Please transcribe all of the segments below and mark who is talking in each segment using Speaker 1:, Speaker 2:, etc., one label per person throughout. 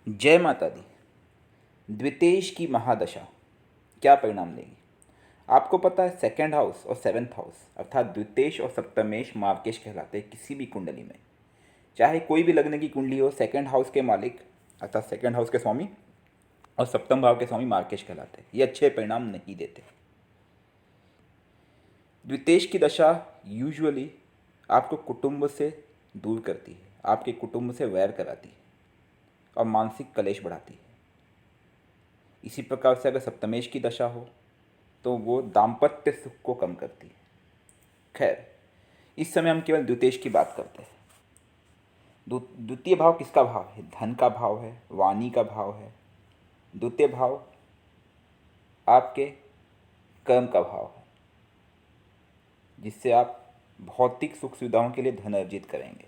Speaker 1: जय माता दी। द्वितेश की महादशा क्या परिणाम देगी? आपको पता है सेकंड हाउस और सेवन्थ हाउस अर्थात द्वितेश और सप्तमेश मार्केश कहलाते हैं किसी भी कुंडली में। चाहे कोई भी लग्न की कुंडली हो, सेकंड हाउस के मालिक अर्थात सेकंड हाउस के स्वामी और सप्तम भाव के स्वामी मार्केश कहलाते हैं। ये अच्छे परिणाम नहीं देते। द्वितेश की दशा यूजुअली आपको कुटुंब से दूर करती है, आपके कुटुंब से वैर कराती है और मानसिक कलेश बढ़ाती है। इसी प्रकार से अगर सप्तमेश की दशा हो तो वो दाम्पत्य सुख को कम करती है। खैर, इस समय हम केवल द्वितेश की बात करते हैं। द्वितीय भाव किसका भाव है? धन का भाव है, वाणी का भाव है। द्वितीय भाव आपके कर्म का भाव है, जिससे आप भौतिक सुख सुविधाओं के लिए धन अर्जित करेंगे।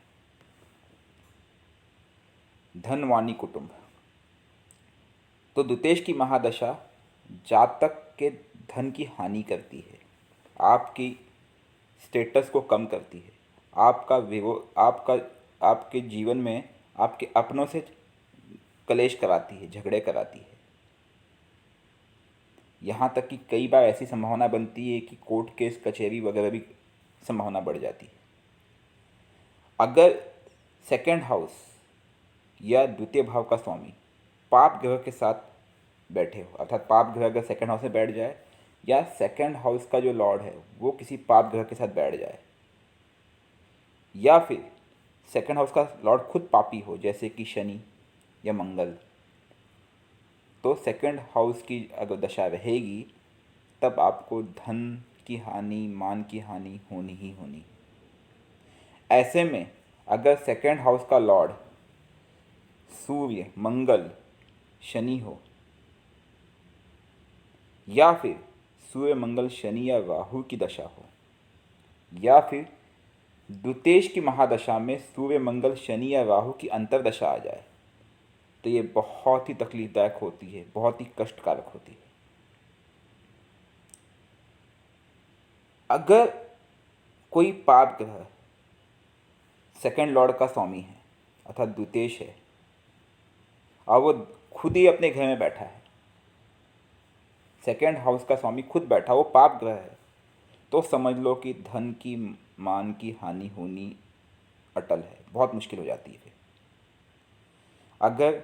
Speaker 1: धन, वाणी, कुटुंब। तो द्वितेश की महादशा जातक के धन की हानि करती है, आपकी स्टेटस को कम करती है, आपके जीवन में आपके अपनों से कलेश कराती है, झगड़े कराती है। यहाँ तक कि कई बार ऐसी संभावना बनती है कि कोर्ट केस कचहरी वगैरह भी संभावना बढ़ जाती है। अगर सेकंड हाउस या द्वितीय भाव का स्वामी पाप ग्रह के साथ बैठे हो, अर्थात पाप ग्रह अगर सेकंड हाउस में बैठ जाए या सेकंड हाउस का जो लॉर्ड है वो किसी पाप ग्रह के साथ बैठ जाए, या फिर सेकंड हाउस का लॉर्ड खुद पापी हो जैसे कि शनि या मंगल, तो सेकंड हाउस की अगर दशा रहेगी तब आपको धन की हानि, मान की हानि होनी ही होनी। ऐसे में अगर सेकंड हाउस का लॉर्ड सूर्य, मंगल, शनि हो या फिर सूर्य, मंगल, शनि या राहु की दशा हो, या फिर द्वितेश की महादशा में सूर्य, मंगल, शनि या राहु की अंतरदशा आ जाए, तो ये बहुत ही तकलीफदायक होती है, बहुत ही कष्टकारक होती है। अगर कोई पाप ग्रह सेकंड लॉर्ड का स्वामी है अर्थात द्वितेश है और वो खुद ही अपने घर में बैठा है, सेकंड हाउस का स्वामी खुद बैठा, वो पाप ग्रह है, तो समझ लो कि धन की, मान की हानि होनी अटल है, बहुत मुश्किल हो जाती है। फिर अगर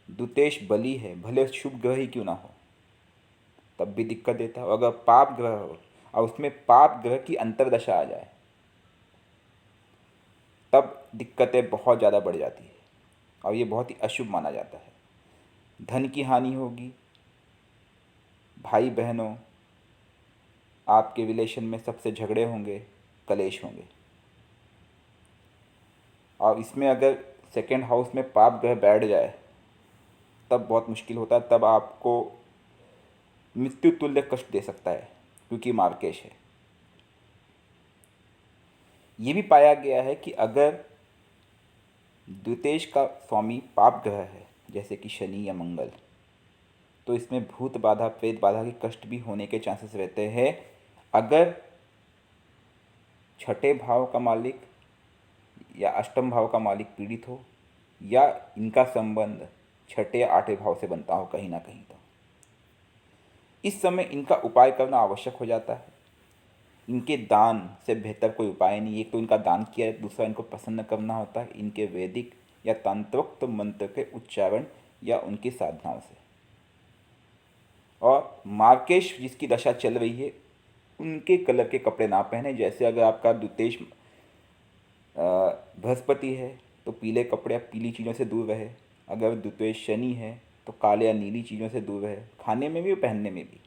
Speaker 1: द्वितेश बली है, भले शुभ ग्रह ही क्यों ना हो, तब भी दिक्कत देता है। अगर पाप ग्रह हो और उसमें पाप ग्रह की अंतरदशा आ जाए तब दिक्कतें बहुत ज़्यादा बढ़ जाती है और ये बहुत ही अशुभ माना जाता है। धन की हानि होगी, भाई बहनों, आपके रिलेशन में सबसे झगड़े होंगे, कलेश होंगे। और इसमें अगर सेकंड हाउस में पाप ग्रह बैठ जाए तब बहुत मुश्किल होता है, तब आपको मृत्यु तुल्य कष्ट दे सकता है, क्योंकि मार्केश है। ये भी पाया गया है कि अगर द्वितेश का स्वामी पाप ग्रह है जैसे कि शनि या मंगल, तो इसमें भूत बाधा, प्रेत बाधा की कष्ट भी होने के चांसेस रहते हैं। अगर छठे भाव का मालिक या अष्टम भाव का मालिक पीड़ित हो या इनका संबंध छठे या आठवें भाव से बनता हो कहीं ना कहीं, तो इस समय इनका उपाय करना आवश्यक हो जाता है। इनके दान से बेहतर कोई उपाय नहीं। एक तो इनका दान किया है, दूसरा इनको प्रसन्न करना होता है इनके वैदिक या तंत्रोक्त मंत्र के उच्चारण या उनकी साधनाओं से। और मार्केश जिसकी दशा चल रही है उनके कलर के कपड़े ना पहने। जैसे अगर आपका द्वितेश बृहस्पति है तो पीले कपड़े या पीली चीज़ों से दूर रहे। अगर द्वितेश शनि है तो काले या नीली चीज़ों से दूर रहे, खाने में भी और पहनने में भी।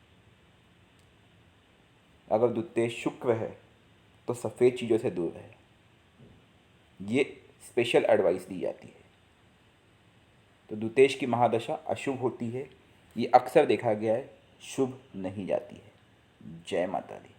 Speaker 1: अगर द्वितेश शुक्र है तो सफ़ेद चीज़ों से दूर रहे। ये स्पेशल एडवाइस दी जाती है। तो द्वितेश की महादशा अशुभ होती है, ये अक्सर देखा गया है, शुभ नहीं जाती है। जय माता दी।